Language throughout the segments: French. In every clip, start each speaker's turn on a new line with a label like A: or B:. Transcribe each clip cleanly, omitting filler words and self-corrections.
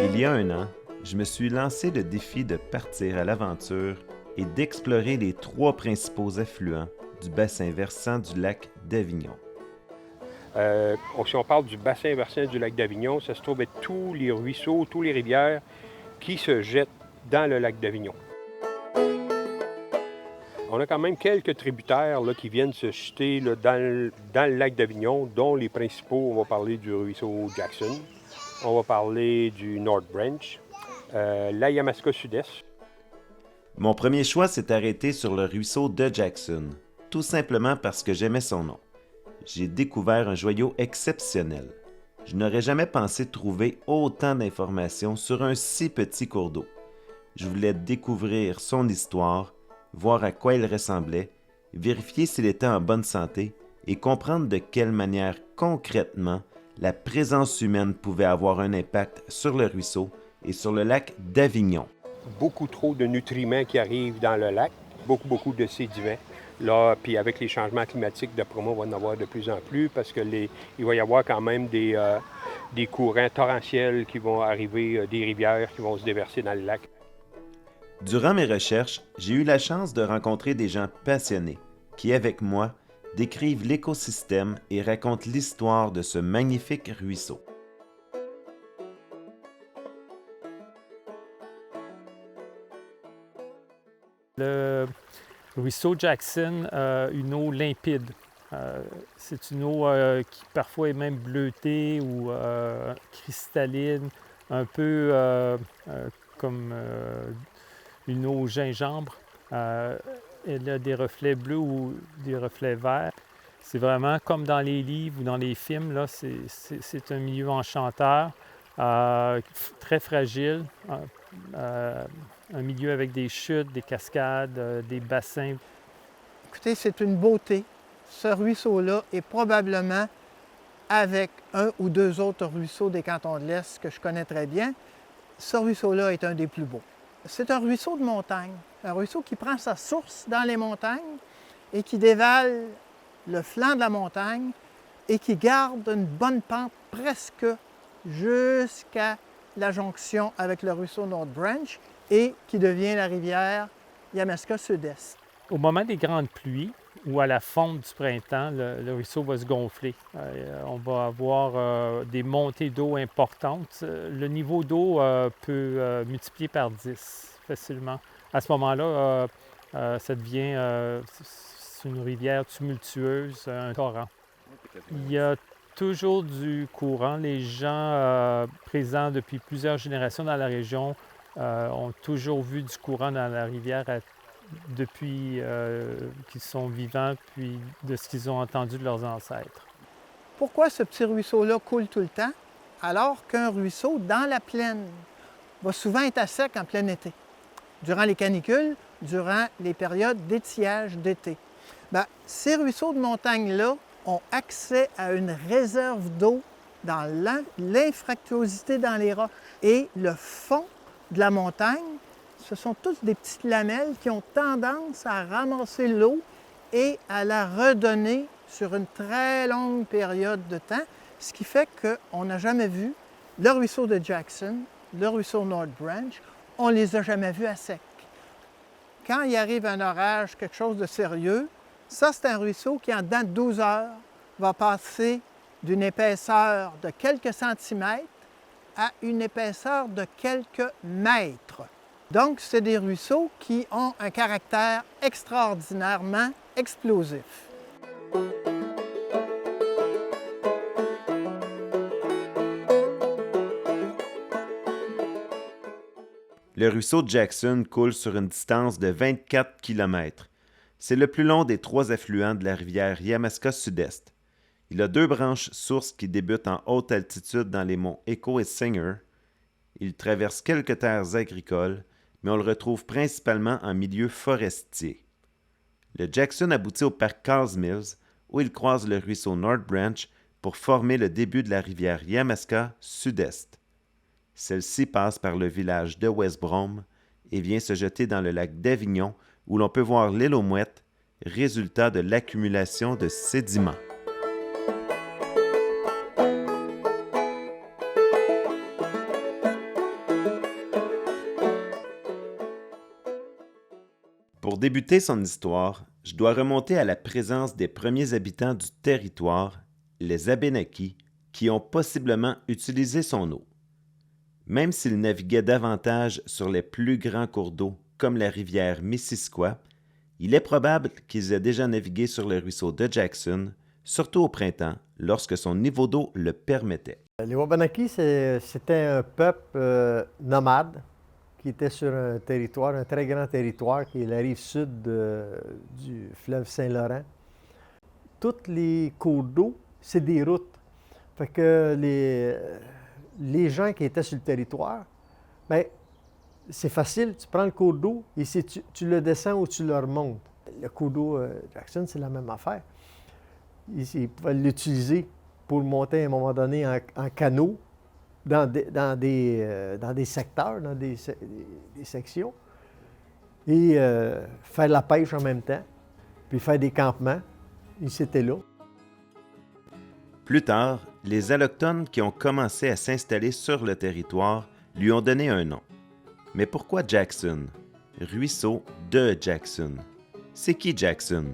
A: Il y a un an, je me suis lancé le défi de partir à l'aventure et d'explorer les 3 principaux affluents du bassin versant du lac d'Avignon.
B: Si on parle du bassin versant du lac d'Avignon, ça se trouve être tous les ruisseaux, toutes les rivières qui se jettent dans le lac d'Avignon. On a quand même quelques tributaires là, qui viennent se jeter là, dans le lac d'Avignon, dont les principaux, on va parler du ruisseau Jackson, on va parler du North Branch, la Yamaska Sud-Est.
A: Mon premier choix s'est arrêté sur le ruisseau de Jackson, tout simplement parce que j'aimais son nom. J'ai découvert un joyau exceptionnel. Je n'aurais jamais pensé trouver autant d'informations sur un si petit cours d'eau. Je voulais découvrir son histoire, voir à quoi il ressemblait, vérifier s'il était en bonne santé et comprendre de quelle manière concrètement la présence humaine pouvait avoir un impact sur le ruisseau et sur le lac d'Avignon.
B: Beaucoup trop de nutriments qui arrivent dans le lac, beaucoup de sédiments. Là, puis avec les changements climatiques, d'après moi, on va en avoir de plus en plus parce qu'il va y avoir quand même des courants torrentiels qui vont arriver, des rivières qui vont se déverser dans le lac.
A: Durant mes recherches, j'ai eu la chance de rencontrer des gens passionnés qui, avec moi, décrivent l'écosystème et racontent l'histoire de ce magnifique ruisseau.
C: Le ruisseau Jackson a une eau limpide. C'est une eau qui parfois est même bleutée ou cristalline, un peu comme une eau au gingembre. Elle a des reflets bleus ou des reflets verts. C'est vraiment comme dans les livres ou dans les films, là, c'est un milieu enchanteur, très fragile, un milieu avec des chutes, des cascades, des bassins.
D: Écoutez, c'est une beauté. Ce ruisseau-là est probablement, avec un ou deux autres ruisseaux des cantons de l'Est que je connais très bien, ce ruisseau-là est un des plus beaux. C'est un ruisseau de montagne, un ruisseau qui prend sa source dans les montagnes et qui dévale le flanc de la montagne et qui garde une bonne pente presque jusqu'à la jonction avec le ruisseau North Branch et qui devient la rivière Yamaska Sud-Est.
C: Au moment des grandes pluies ou à la fonte du printemps, le ruisseau va se gonfler. On va avoir des montées d'eau importantes. Le niveau d'eau peut multiplier par 10 facilement. À ce moment-là, ça devient c'est une rivière tumultueuse, un torrent. Il y a toujours du courant. Les gens présents depuis plusieurs générations dans la région ont toujours vu du courant dans la rivière depuis qu'ils sont vivants, puis de ce qu'ils ont entendu de leurs ancêtres.
D: Pourquoi ce petit ruisseau-là coule tout le temps, alors qu'un ruisseau dans la plaine va souvent être à sec en plein été, durant les canicules, durant les périodes d'étiage d'été? Bien, ces ruisseaux de montagne-là ont accès à une réserve d'eau dans l'infractuosité dans les roches. Et le fond de la montagne, ce sont toutes des petites lamelles qui ont tendance à ramasser l'eau et à la redonner sur une très longue période de temps, ce qui fait qu'on n'a jamais vu le ruisseau de Jackson, le ruisseau North Branch, on ne les a jamais vus à sec. Quand il arrive un orage, quelque chose de sérieux, ça, c'est un ruisseau qui, en dedans de 12 heures, va passer d'une épaisseur de quelques centimètres à une épaisseur de quelques mètres. Donc, c'est des ruisseaux qui ont un caractère extraordinairement explosif.
A: Le ruisseau de Jackson coule sur une distance de 24 km. C'est le plus long des 3 affluents de la rivière Yamaska Sud-Est. Il a 2 branches sources qui débutent en haute altitude dans les monts Echo et Singer. Il traverse quelques terres agricoles, mais on le retrouve principalement en milieu forestier. Le Jackson aboutit au parc Carls Mills, où il croise le ruisseau North Branch pour former le début de la rivière Yamaska Sud-Est. Celle-ci passe par le village de West Brom et vient se jeter dans le lac d'Avignon, où l'on peut voir l'île aux mouettes, résultat de l'accumulation de sédiments. Pour débuter son histoire, je dois remonter à la présence des premiers habitants du territoire, les Abénaquis, qui ont possiblement utilisé son eau. Même s'ils naviguaient davantage sur les plus grands cours d'eau, comme la rivière Missisquoi, il est probable qu'ils aient déjà navigué sur le ruisseau de Jackson, surtout au printemps, lorsque son niveau d'eau le permettait.
E: Les Wabanaki, c'était un peuple nomade qui était sur un territoire, un très grand territoire, qui est la rive sud du fleuve Saint-Laurent. Tous les cours d'eau, c'est des routes. Fait que les gens qui étaient sur le territoire, bien, c'est facile, tu prends le cours d'eau et tu le descends ou tu le remontes. Le cours d'eau Jackson, c'est la même affaire. Ils pouvaient l'utiliser pour monter à un moment donné en canot dans des secteurs, dans des sections, et faire la pêche en même temps, puis faire des campements. Ils étaient là.
A: Plus tard, les Allochtones qui ont commencé à s'installer sur le territoire lui ont donné un nom. Mais pourquoi Jackson? Ruisseau de Jackson. C'est qui Jackson?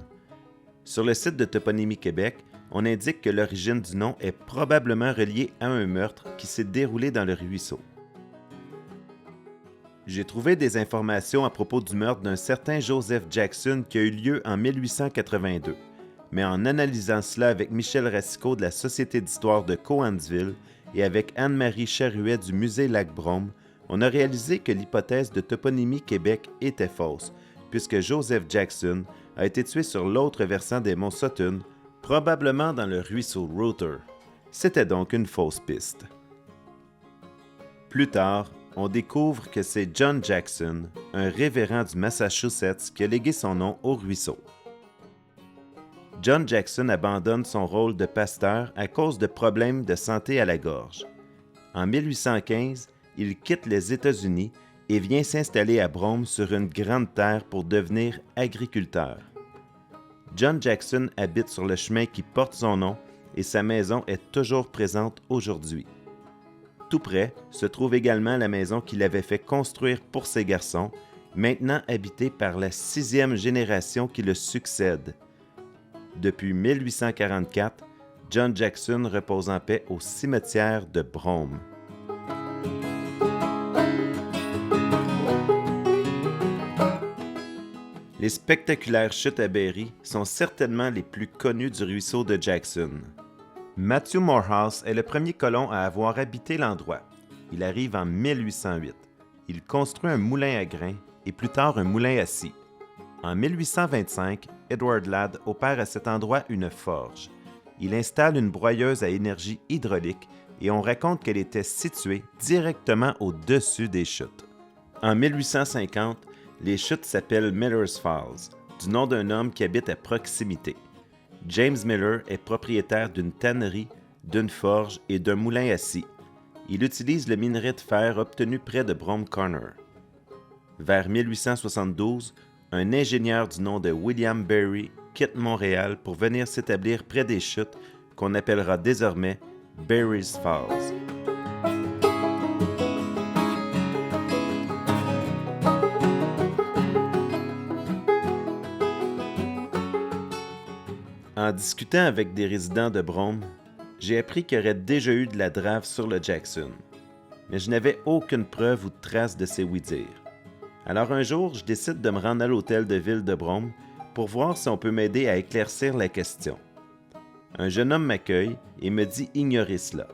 A: Sur le site de Toponymie Québec, on indique que l'origine du nom est probablement reliée à un meurtre qui s'est déroulé dans le ruisseau. J'ai trouvé des informations à propos du meurtre d'un certain Joseph Jackson qui a eu lieu en 1882. Mais en analysant cela avec Michel Racicot de la Société d'histoire de Cowansville et avec Anne-Marie Charuet du Musée Lac-Brome, on a réalisé que l'hypothèse de Toponymie Québec était fausse, puisque Joseph Jackson a été tué sur l'autre versant des monts Sutton, probablement dans le ruisseau Router. C'était donc une fausse piste. Plus tard, on découvre que c'est John Jackson, un révérend du Massachusetts, qui a légué son nom au ruisseau. John Jackson abandonne son rôle de pasteur à cause de problèmes de santé à la gorge. En 1815, il quitte les États-Unis et vient s'installer à Brome sur une grande terre pour devenir agriculteur. John Jackson habite sur le chemin qui porte son nom et sa maison est toujours présente aujourd'hui. Tout près se trouve également la maison qu'il avait fait construire pour ses garçons, maintenant habitée par la 6e génération qui le succède. Depuis 1844, John Jackson repose en paix au cimetière de Brome. Les spectaculaires chutes à Berry sont certainement les plus connues du ruisseau de Jackson. Matthew Morehouse est le premier colon à avoir habité l'endroit. Il arrive en 1808. Il construit un moulin à grains et plus tard un moulin à scie. En 1825, Edward Ladd opère à cet endroit une forge. Il installe une broyeuse à énergie hydraulique et on raconte qu'elle était située directement au-dessus des chutes. En 1850, les chutes s'appellent Miller's Falls, du nom d'un homme qui habite à proximité. James Miller est propriétaire d'une tannerie, d'une forge et d'un moulin à scie. Il utilise le minerai de fer obtenu près de Brome Corner. Vers 1872, un ingénieur du nom de William Berry quitte Montréal pour venir s'établir près des chutes qu'on appellera désormais Berry's Falls. En discutant avec des résidents de Brome, j'ai appris qu'il y aurait déjà eu de la drave sur le Jackson, mais je n'avais aucune preuve ou trace de ces oui-dire. Alors un jour, je décide de me rendre à l'hôtel de ville de Brome pour voir si on peut m'aider à éclaircir la question. Un jeune homme m'accueille et me dit ignorer cela,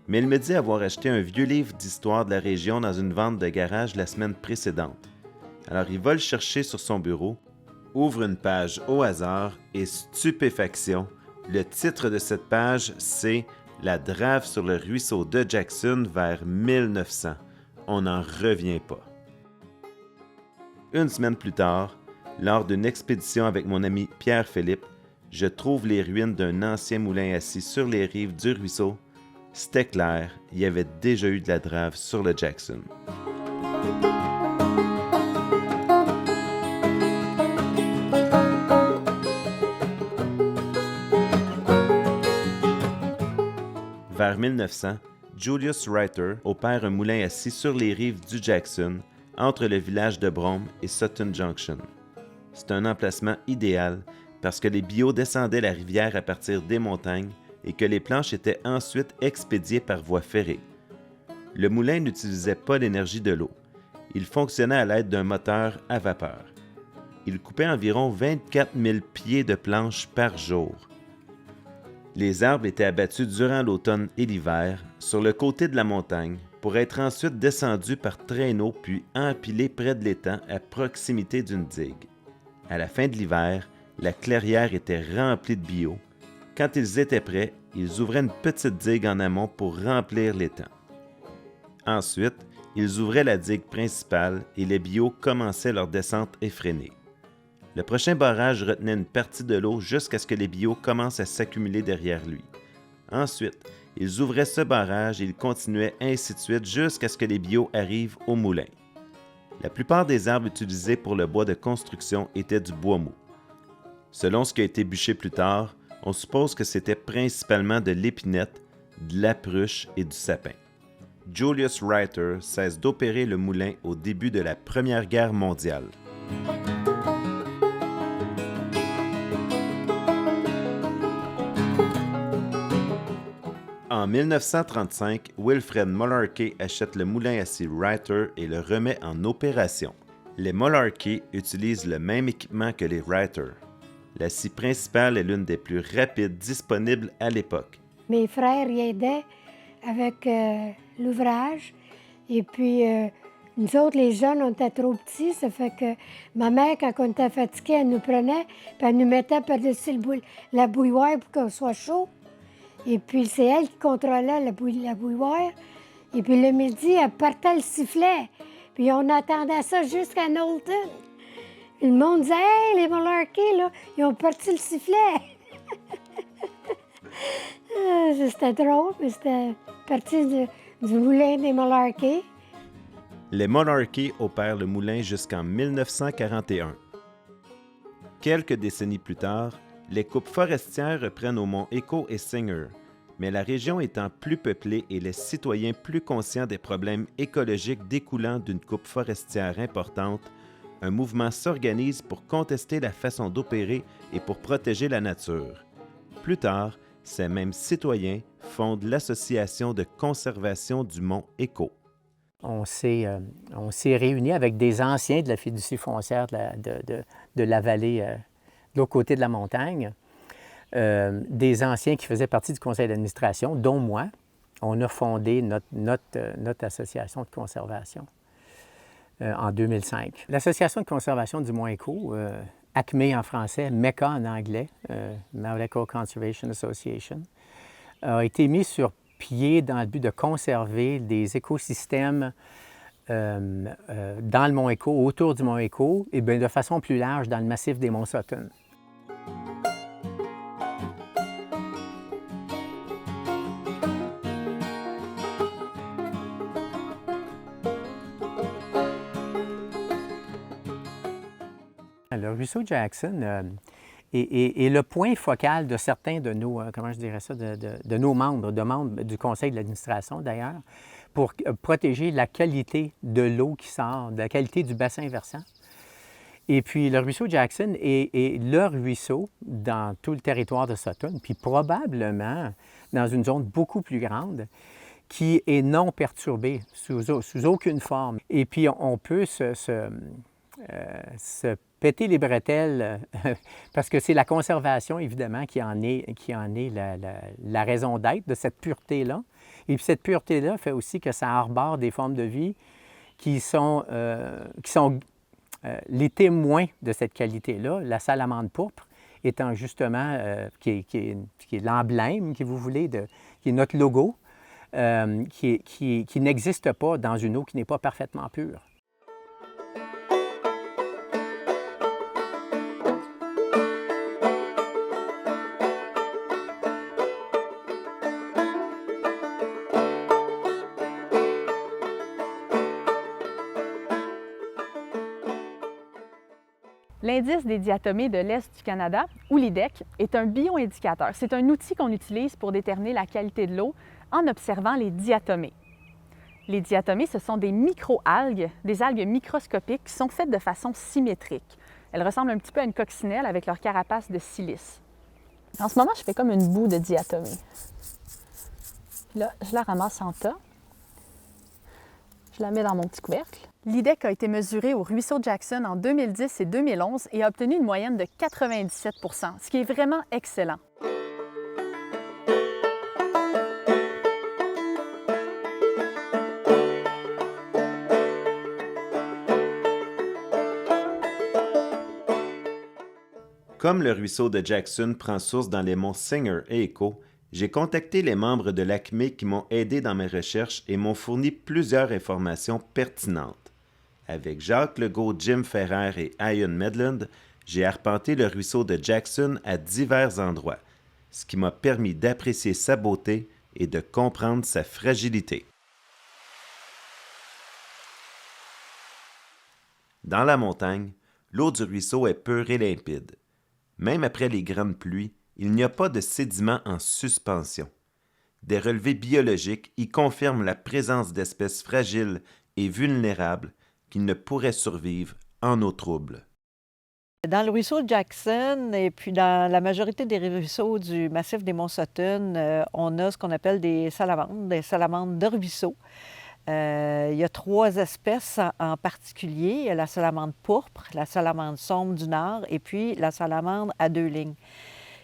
A: mais il me dit avoir acheté un vieux livre d'histoire de la région dans une vente de garage la semaine précédente. Alors il va le chercher sur son bureau, ouvre une page au hasard et stupéfaction, le titre de cette page, c'est « La drave sur le ruisseau de Jackson vers 1900 ». On n'en revient pas. Une semaine plus tard, lors d'une expédition avec mon ami Pierre-Philippe, je trouve les ruines d'un ancien moulin à scie sur les rives du ruisseau. C'était clair, il y avait déjà eu de la drave sur le Jackson. Vers 1900, Julius Reiter opère un moulin à scie sur les rives du Jackson, entre le village de Brome et Sutton Junction. C'est un emplacement idéal parce que les bio descendaient la rivière à partir des montagnes et que les planches étaient ensuite expédiées par voie ferrée. Le moulin n'utilisait pas l'énergie de l'eau. Il fonctionnait à l'aide d'un moteur à vapeur. Il coupait environ 24 000 pieds de planches par jour. Les arbres étaient abattus durant l'automne et l'hiver sur le côté de la montagne pour être ensuite descendus par traîneau puis empilés près de l'étang à proximité d'une digue. À la fin de l'hiver, la clairière était remplie de bio. Quand ils étaient prêts, ils ouvraient une petite digue en amont pour remplir l'étang. Ensuite, ils ouvraient la digue principale et les bio commençaient leur descente effrénée. Le prochain barrage retenait une partie de l'eau jusqu'à ce que les bio commencent à s'accumuler derrière lui. Ensuite, ils ouvraient ce barrage et ils continuaient ainsi de suite jusqu'à ce que les bio arrivent au moulin. La plupart des arbres utilisés pour le bois de construction étaient du bois mou. Selon ce qui a été bûché plus tard, on suppose que c'était principalement de l'épinette, de la pruche et du sapin. Julius Reiter cesse d'opérer le moulin au début de la Première Guerre mondiale. En 1935, Wilfred Malarkey achète le moulin à scie Reiter et le remet en opération. Les Malarkey utilisent le même équipement que les Reiter. La scie principale est l'une des plus rapides disponibles à l'époque.
F: Mes frères y aidaient avec l'ouvrage. Et puis, nous autres, les jeunes, on était trop petits. Ça fait que ma mère, quand on était fatigués, elle nous prenait puis elle nous mettait par-dessus la bouilloire pour qu'on soit chaud. Et puis, c'est elle qui contrôlait la bouilloire. Et puis, le midi, elle partait le sifflet. Puis, on attendait ça jusqu'à Knowlton. Le monde disait « Hey, les Malarkey, là, ils ont parti le sifflet! » C'était drôle, mais c'était parti du moulin des Malarkey.
A: Les Malarkey opèrent le moulin jusqu'en 1941. Quelques décennies plus tard, les coupes forestières reprennent aux monts Echo et Singer, mais la région étant plus peuplée et les citoyens plus conscients des problèmes écologiques découlant d'une coupe forestière importante, un mouvement s'organise pour contester la façon d'opérer et pour protéger la nature. Plus tard, ces mêmes citoyens fondent l'Association de conservation du mont Echo.
G: On s'est réunis avec des anciens de la fiducie foncière de la vallée de l'autre côté de la montagne, des anciens qui faisaient partie du conseil d'administration, dont moi. On a fondé notre association de conservation en 2005. L'association de conservation du mont Echo, ACME en français, MECA en anglais, Mount Echo Conservation Association, a été mise sur pied dans le but de conserver des écosystèmes dans le mont Echo, autour du mont Echo, et bien de façon plus large dans le massif des monts Sutton. Le ruisseau Jackson est le point focal de certains de nos, comment je dirais ça, de nos membres, du conseil de l'administration d'ailleurs, pour protéger la qualité de l'eau qui sort, de la qualité du bassin versant. Et puis le ruisseau Jackson est le ruisseau dans tout le territoire de Sutton, puis probablement dans une zone beaucoup plus grande, qui est non perturbée sous aucune forme. Et puis on peut se péter les bretelles, parce que c'est la conservation, évidemment, qui en est la raison d'être de cette pureté-là. Et puis cette pureté-là fait aussi que ça arbore des formes de vie qui sont les témoins de cette qualité-là. La salamandre pourpre étant justement, qui est l'emblème, si vous voulez, qui est notre logo, qui n'existe pas dans une eau qui n'est pas parfaitement pure.
H: L'indice des diatomées de l'Est du Canada, ou l'IDEC, est un bioindicateur. C'est un outil qu'on utilise pour déterminer la qualité de l'eau en observant les diatomées. Les diatomées, ce sont des micro-algues, des algues microscopiques qui sont faites de façon symétrique. Elles ressemblent un petit peu à une coccinelle avec leur carapace de silice. En ce moment, je fais comme une boue de diatomée. Là, je la ramasse en tas. Je la mets dans mon petit couvercle. L'IDEC a été mesuré au ruisseau Jackson en 2010 et 2011 et a obtenu une moyenne de 97 %, ce qui est vraiment excellent.
A: Comme le ruisseau de Jackson prend source dans les monts Singer et Echo, j'ai contacté les membres de l'ACME qui m'ont aidé dans mes recherches et m'ont fourni plusieurs informations pertinentes. Avec Jacques Legault, Jim Ferrer et Ian Medland, j'ai arpenté le ruisseau de Jackson à divers endroits, ce qui m'a permis d'apprécier sa beauté et de comprendre sa fragilité. Dans la montagne, l'eau du ruisseau est pure et limpide. Même après les grandes pluies, il n'y a pas de sédiments en suspension. Des relevés biologiques y confirment la présence d'espèces fragiles et vulnérables qui ne pourraient survivre en eau trouble.
I: Dans le ruisseau de Jackson et puis dans la majorité des ruisseaux du massif des Monts-Sutton, on a ce qu'on appelle des salamandres de ruisseau. Il y a 3 espèces en particulier. Il y a la salamandre pourpre, la salamandre sombre du nord et puis la salamandre à 2 lignes.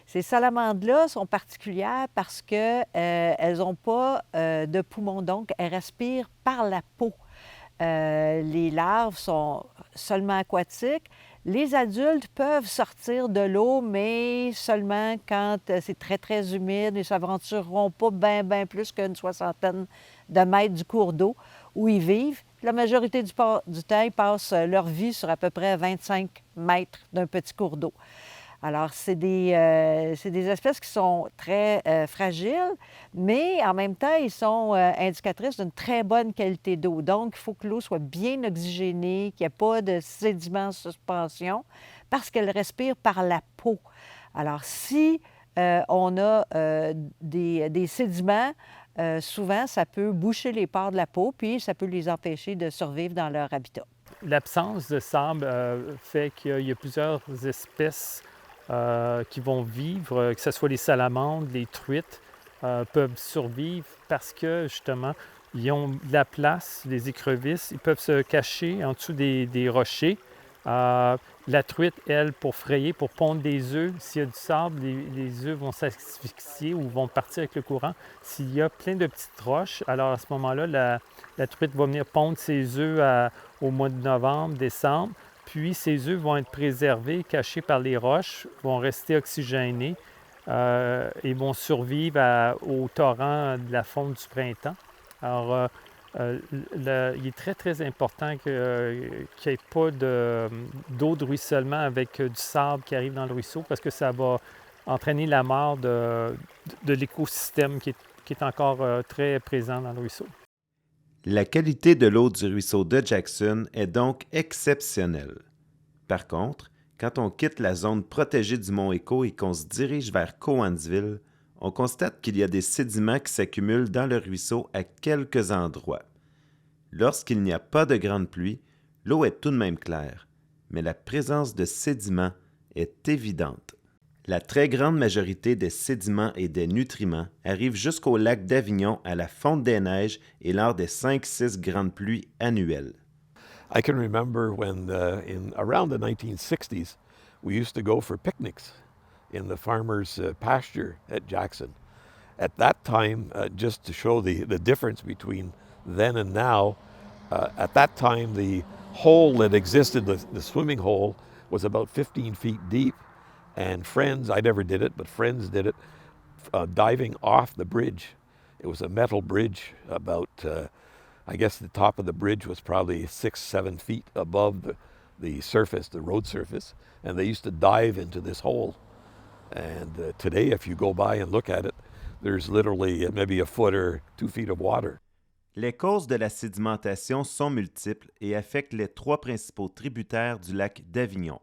I: Ces salamandres-là sont particulières parce qu'elles n'ont pas de poumons, donc elles respirent par la peau. Les larves sont seulement aquatiques. Les adultes peuvent sortir de l'eau, mais seulement quand c'est très, très humide. Ils ne s'aventureront pas bien plus qu'une 60aine de mètres du cours d'eau où ils vivent. La majorité du temps, ils passent leur vie sur à peu près 25 mètres d'un petit cours d'eau. Alors, c'est des espèces qui sont très fragiles, mais en même temps, ils sont indicatrices d'une très bonne qualité d'eau. Donc, il faut que l'eau soit bien oxygénée, qu'il n'y ait pas de sédiments en suspension, parce qu'elle respire par la peau. Alors, si on a des sédiments, souvent, ça peut boucher les pores de la peau, puis ça peut les empêcher de survivre dans leur habitat.
C: L'absence de sable fait qu'il y a plusieurs espèces qui vont vivre, que ce soit les salamandres, les truites, peuvent survivre parce que, justement, ils ont de la place, les écrevisses, ils peuvent se cacher en dessous des rochers. La truite, elle, pour frayer, pour pondre des œufs, s'il y a du sable, les œufs vont s'asphyxier ou vont partir avec le courant. S'il y a plein de petites roches, alors à ce moment-là, la truite va venir pondre ses œufs au mois de novembre, décembre. Puis ces œufs vont être préservés, cachés par les roches, vont rester oxygénés et vont survivre au torrent de la fonte du printemps. Alors, il est très, très important qu'il n'y ait pas d'eau de ruissellement avec du sable qui arrive dans le ruisseau parce que ça va entraîner la mort de l'écosystème qui est encore très présent dans le ruisseau.
A: La qualité de l'eau du ruisseau de Jackson est donc exceptionnelle. Par contre, quand on quitte la zone protégée du mont Echo et qu'on se dirige vers Cowansville, on constate qu'il y a des sédiments qui s'accumulent dans le ruisseau à quelques endroits. Lorsqu'il n'y a pas de grande pluie, l'eau est tout de même claire, mais la présence de sédiments est évidente. La très grande majorité des sédiments et des nutriments arrivent jusqu'au lac d'Avignon à la fonte des neiges et lors des 5-6 grandes pluies annuelles.
J: I can remember when around the 1960s, we used to go for picnics in the farmer's pasture at Jackson. At that time, just to show the difference between then and now, at that time the hole that existed, the swimming hole, was about 15 feet deep. And friends, I never did it, but friends did it, diving off the bridge. It was a metal bridge about, I guess the top of the bridge was probably 6-7 feet above the surface, the road surface, and they used to dive into this hole. And today, if you go by and look at it, there's literally maybe a foot or 2 feet of water.
A: Les causes de la sédimentation sont multiples et affectent les 3 principaux tributaires du lac d'Avignon.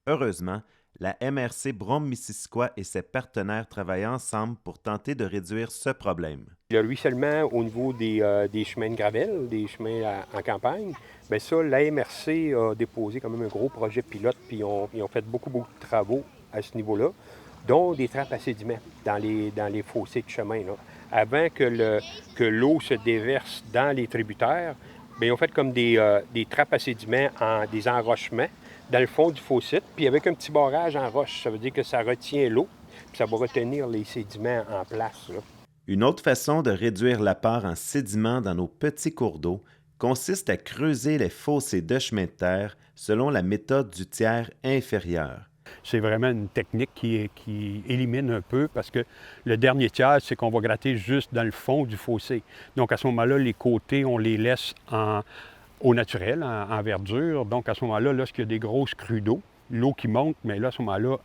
A: Heureusement, La MRC Brome-Missisquoi et ses partenaires travaillent ensemble pour tenter de réduire ce problème.
B: Le ruissellement au niveau des chemins de gravel, des chemins en campagne, bien ça, la MRC a déposé quand même un gros projet pilote, puis ils ont fait beaucoup de travaux à ce niveau-là, dont des trappes à sédiments dans les fossés de chemin. Là. Avant que l'eau se déverse dans les tributaires, bien, ils ont fait comme des trappes à sédiments, des enrochements dans le fond du fossé, puis avec un petit barrage en roche. Ça veut dire que ça retient l'eau, puis ça va retenir les sédiments en place. Là.
A: Une autre façon de réduire l'apport en sédiments dans nos petits cours d'eau consiste à creuser les fossés de chemin de terre selon la méthode du tiers inférieur.
K: C'est vraiment une technique qui élimine un peu parce que le dernier tiers, c'est qu'on va gratter juste dans le fond du fossé. Donc à ce moment-là, les côtés, on les laisse au naturel, en verdure. Donc à ce moment-là, lorsqu'il y a des grosses crues d'eau, l'eau qui monte, mais là, à ce moment-là,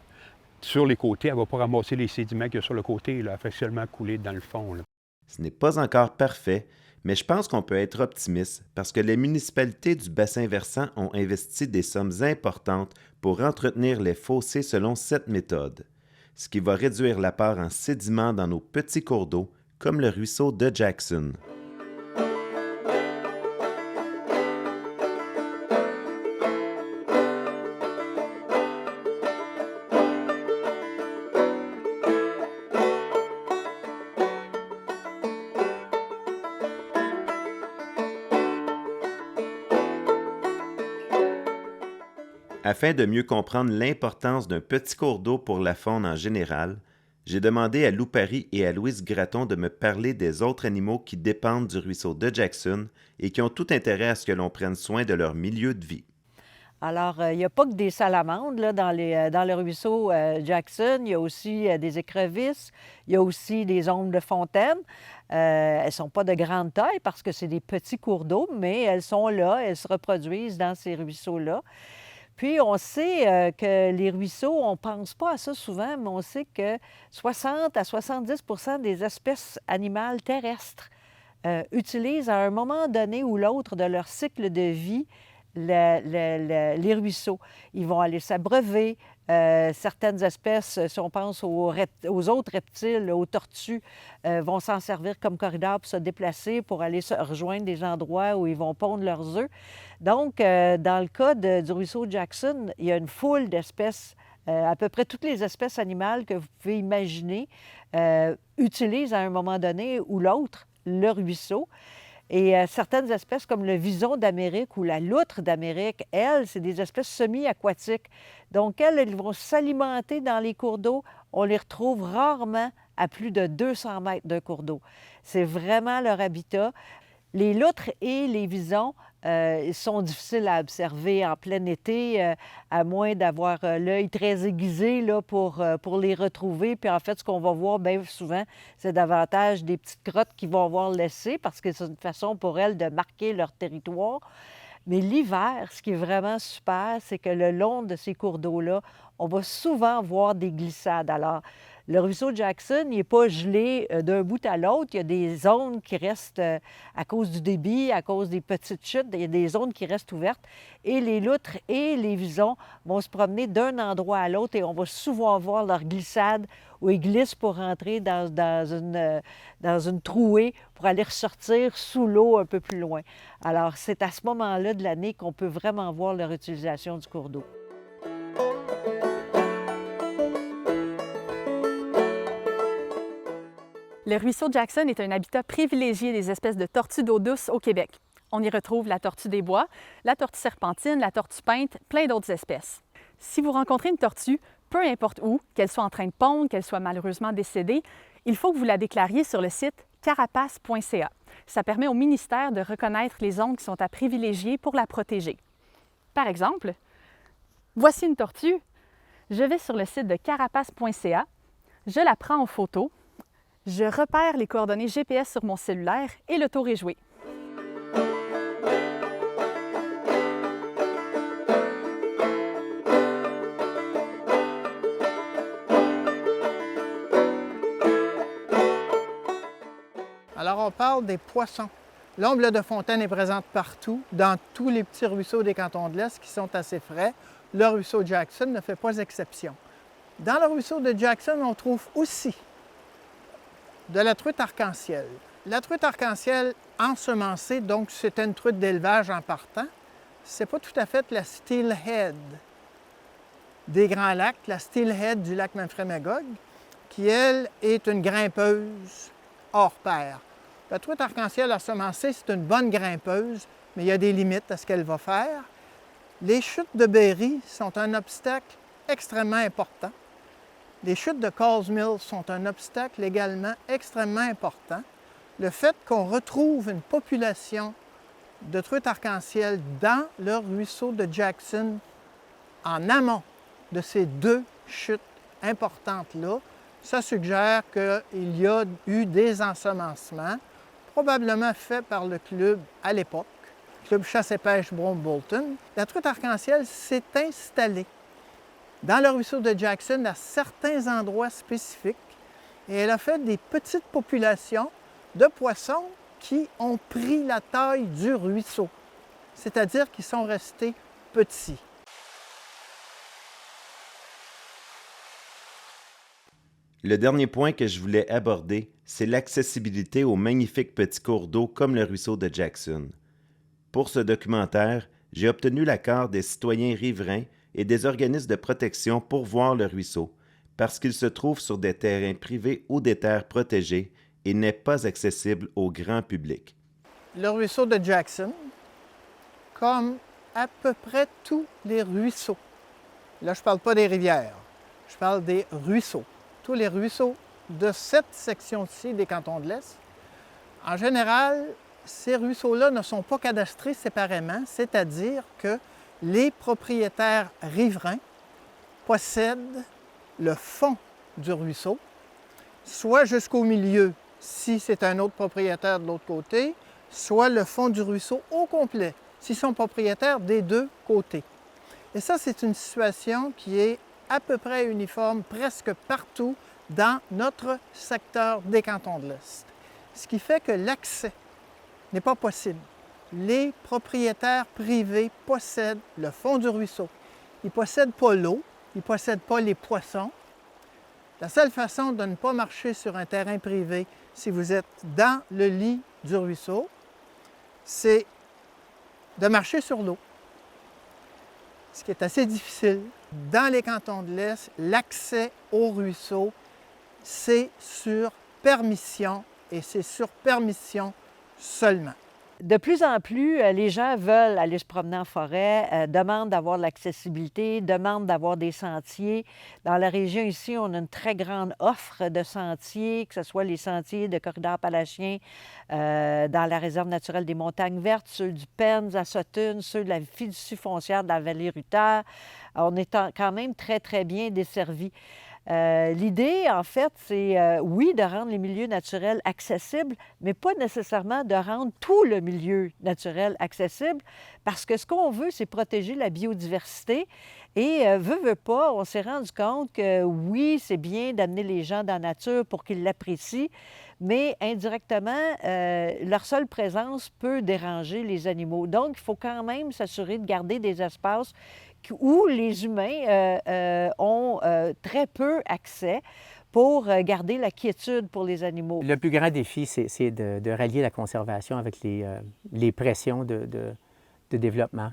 K: sur les côtés, elle ne va pas ramasser les sédiments qu'il y a sur le côté, là, elle fait seulement couler dans le fond. Là.
A: Ce n'est pas encore parfait, mais je pense qu'on peut être optimiste parce que les municipalités du bassin versant ont investi des sommes importantes pour entretenir les fossés selon cette méthode, ce qui va réduire l'apport en sédiments dans nos petits cours d'eau, comme le ruisseau de Jackson. Afin de mieux comprendre l'importance d'un petit cours d'eau pour la faune en général, j'ai demandé à Lou Paris et à Louise Gratton de me parler des autres animaux qui dépendent du ruisseau de Jackson et qui ont tout intérêt à ce que l'on prenne soin de leur milieu de vie.
I: Alors, il n'y a pas que des salamandres là, dans le ruisseau Jackson. Il y a aussi des écrevisses. Il y a aussi des ombres de fontaine. Elles ne sont pas de grande taille parce que c'est des petits cours d'eau, mais elles sont là, elles se reproduisent dans ces ruisseaux-là. Puis, on sait que les ruisseaux, on ne pense pas à ça souvent, mais on sait que 60 à 70 des espèces animales terrestres utilisent à un moment donné ou l'autre de leur cycle de vie les ruisseaux. Ils vont aller s'abreuver. Certaines espèces, si on pense aux autres reptiles, aux tortues, vont s'en servir comme corridor pour se déplacer, pour aller se rejoindre des endroits où ils vont pondre leurs œufs. Donc, dans le cas du ruisseau Jackson, il y a une foule d'espèces. À peu près toutes les espèces animales que vous pouvez imaginer utilisent à un moment donné ou l'autre le ruisseau. Et certaines espèces comme le vison d'Amérique ou la loutre d'Amérique, elles, c'est des espèces semi-aquatiques. Donc, elles vont s'alimenter dans les cours d'eau. On les retrouve rarement à plus de 200 mètres d'un cours d'eau. C'est vraiment leur habitat. Les loutres et les visons sont difficiles à observer en plein été, à moins d'avoir l'œil très aiguisé là, pour les retrouver. Puis en fait, ce qu'on va voir bien souvent, c'est davantage des petites grottes qu'ils vont avoir laissées parce que c'est une façon pour elles de marquer leur territoire. Mais l'hiver, ce qui est vraiment super, c'est que le long de ces cours d'eau-là, on va souvent voir des glissades. Alors, le ruisseau Jackson, il n'est pas gelé d'un bout à l'autre. Il y a des zones qui restent à cause du débit, à cause des petites chutes. Il y a des zones qui restent ouvertes. Et les loutres et les visons vont se promener d'un endroit à l'autre et on va souvent voir leur glissade où ils glissent pour rentrer dans une trouée pour aller ressortir sous l'eau un peu plus loin. Alors, c'est à ce moment-là de l'année qu'on peut vraiment voir leur utilisation du cours d'eau.
H: Le ruisseau Jackson est un habitat privilégié des espèces de tortues d'eau douce au Québec. On y retrouve la tortue des bois, la tortue serpentine, la tortue peinte, plein d'autres espèces. Si vous rencontrez une tortue, peu importe où, qu'elle soit en train de pondre, qu'elle soit malheureusement décédée, il faut que vous la déclariez sur le site carapace.ca. Ça permet au ministère de reconnaître les zones qui sont à privilégier pour la protéger. Par exemple, voici une tortue. Je vais sur le site de carapace.ca, je la prends en photo, je repère les coordonnées GPS sur mon cellulaire et le tour est joué.
D: Alors, on parle des poissons. L'omble de fontaine est présente partout, dans tous les petits ruisseaux des cantons de l'Est qui sont assez frais, le ruisseau Jackson ne fait pas exception. Dans le ruisseau de Jackson, on trouve aussi de la truite arc-en-ciel. La truite arc-en-ciel ensemencée, donc c'est une truite d'élevage en partant, c'est pas tout à fait la steelhead des Grands Lacs, la steelhead du lac Memphremagog, qui, elle, est une grimpeuse hors pair. La truite arc-en-ciel ensemencée, c'est une bonne grimpeuse, mais il y a des limites à ce qu'elle va faire. Les chutes de Berry sont un obstacle extrêmement important. Les chutes de Coles Mills sont un obstacle également extrêmement important. Le fait qu'on retrouve une population de truites arc-en-ciel dans le ruisseau de Jackson, en amont de ces deux chutes importantes-là, ça suggère qu'il y a eu des ensemencements, probablement faits par le club à l'époque, Club Chasse et Pêche Brome-Bolton. La truite arc-en-ciel s'est installée dans le ruisseau de Jackson à certains endroits spécifiques et elle a fait des petites populations de poissons qui ont pris la taille du ruisseau, c'est-à-dire qu'ils sont restés petits.
A: Le dernier point que je voulais aborder, c'est l'accessibilité aux magnifiques petits cours d'eau comme le ruisseau de Jackson. Pour ce documentaire, j'ai obtenu l'accord des citoyens riverains et des organismes de protection pour voir le ruisseau, parce qu'il se trouve sur des terrains privés ou des terres protégées et n'est pas accessible au grand public.
D: Le ruisseau de Jackson, comme à peu près tous les ruisseaux, là je ne parle pas des rivières, je parle des ruisseaux, tous les ruisseaux de cette section-ci des cantons de l'Est, en général, ces ruisseaux-là ne sont pas cadastrés séparément, c'est-à-dire que les propriétaires riverains possèdent le fond du ruisseau, soit jusqu'au milieu, si c'est un autre propriétaire de l'autre côté, soit le fond du ruisseau au complet, s'ils sont propriétaires des deux côtés. Et ça, c'est une situation qui est à peu près uniforme presque partout dans notre secteur des cantons de l'Est. Ce qui fait que l'accès n'est pas possible. Les propriétaires privés possèdent le fond du ruisseau. Ils ne possèdent pas l'eau, ils ne possèdent pas les poissons. La seule façon de ne pas marcher sur un terrain privé si vous êtes dans le lit du ruisseau, c'est de marcher sur l'eau, ce qui est assez difficile. Dans les cantons de l'Est, l'accès au ruisseau, c'est sur permission et c'est sur permission seulement.
I: De plus en plus, les gens veulent aller se promener en forêt, demandent d'avoir de l'accessibilité, demandent d'avoir des sentiers. Dans la région ici, on a une très grande offre de sentiers, que ce soit les sentiers de corridor Appalachien dans la réserve naturelle des Montagnes Vertes, ceux du Penns à Sutton, ceux de la fiducie foncière de la vallée Ruther. On est quand même très, très bien desservis. L'idée, en fait, c'est, oui, de rendre les milieux naturels accessibles, mais pas nécessairement de rendre tout le milieu naturel accessible, parce que ce qu'on veut, c'est protéger la biodiversité. Et veut pas, on s'est rendu compte que, oui, c'est bien d'amener les gens dans la nature pour qu'ils l'apprécient, mais indirectement, leur seule présence peut déranger les animaux. Donc, il faut quand même s'assurer de garder des espaces où les humains ont très peu accès pour garder la quiétude pour les animaux.
G: Le plus grand défi, c'est de rallier la conservation avec les pressions de développement.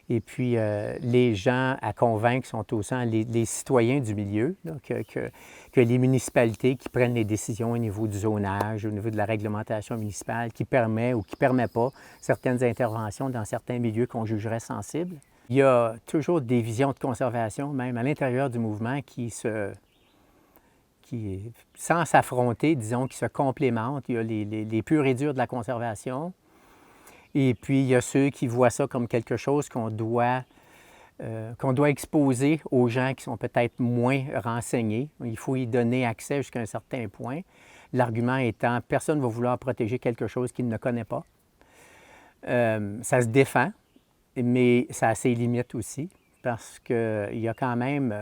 G: Et puis, les gens à convaincre sont aussi les citoyens du milieu, là, que les municipalités qui prennent les décisions au niveau du zonage, au niveau de la réglementation municipale, qui permet ou qui ne permet pas certaines interventions dans certains milieux qu'on jugerait sensibles. Il y a toujours des visions de conservation, même à l'intérieur du mouvement, qui sans s'affronter, disons, qui se complémentent. Il y a les purs et durs de la conservation. Et puis, il y a ceux qui voient ça comme quelque chose qu'on doit exposer aux gens qui sont peut-être moins renseignés. Il faut y donner accès jusqu'à un certain point. L'argument étant, personne ne va vouloir protéger quelque chose qu'il ne connaît pas. Ça se défend, mais ça a ses limites aussi, parce qu'il y a quand même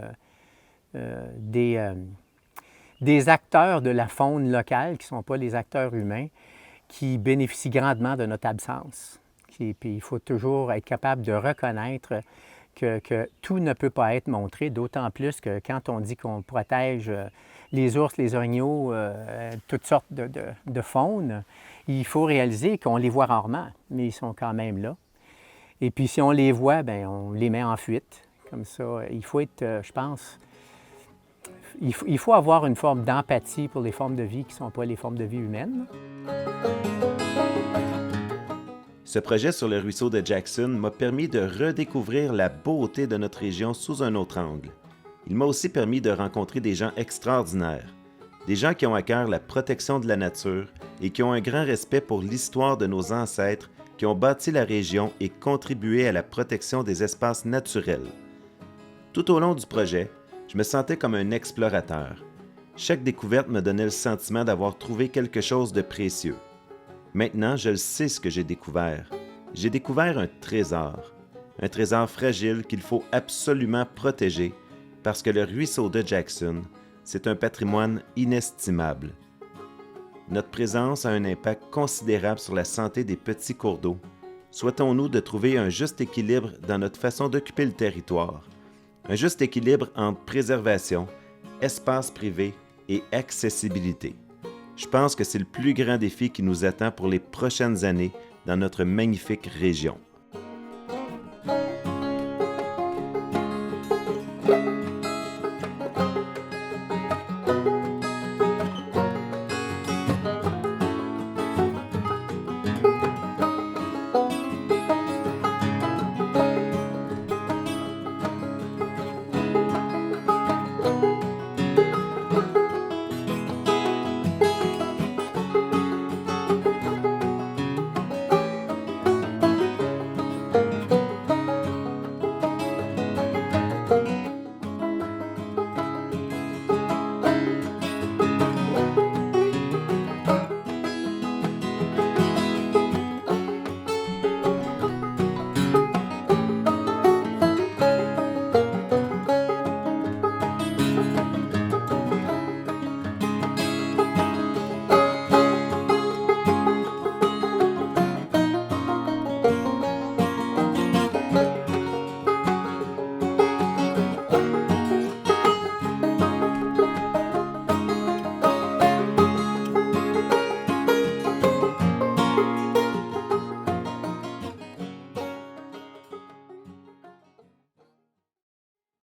G: des acteurs de la faune locale qui ne sont pas les acteurs humains, qui bénéficient grandement de notre absence. Puis il faut toujours être capable de reconnaître que tout ne peut pas être montré, d'autant plus que quand on dit qu'on protège les ours, les orignaux, toutes sortes de faune, il faut réaliser qu'on les voit rarement, mais ils sont quand même là. Et puis si on les voit, bien, on les met en fuite. Comme ça, il faut être, je pense, il faut avoir une forme d'empathie pour les formes de vie qui ne sont pas les formes de vie humaines.
A: Ce projet sur le ruisseau de Jackson m'a permis de redécouvrir la beauté de notre région sous un autre angle. Il m'a aussi permis de rencontrer des gens extraordinaires, des gens qui ont à cœur la protection de la nature et qui ont un grand respect pour l'histoire de nos ancêtres qui ont bâti la région et contribué à la protection des espaces naturels. Tout au long du projet, je me sentais comme un explorateur. Chaque découverte me donnait le sentiment d'avoir trouvé quelque chose de précieux. Maintenant, je sais ce que j'ai découvert. J'ai découvert un trésor fragile qu'il faut absolument protéger parce que le ruisseau de Jackson, c'est un patrimoine inestimable. Notre présence a un impact considérable sur la santé des petits cours d'eau. Souhaitons-nous de trouver un juste équilibre dans notre façon d'occuper le territoire, un juste équilibre entre préservation, espace privé et accessibilité. Je pense que c'est le plus grand défi qui nous attend pour les prochaines années dans notre magnifique région.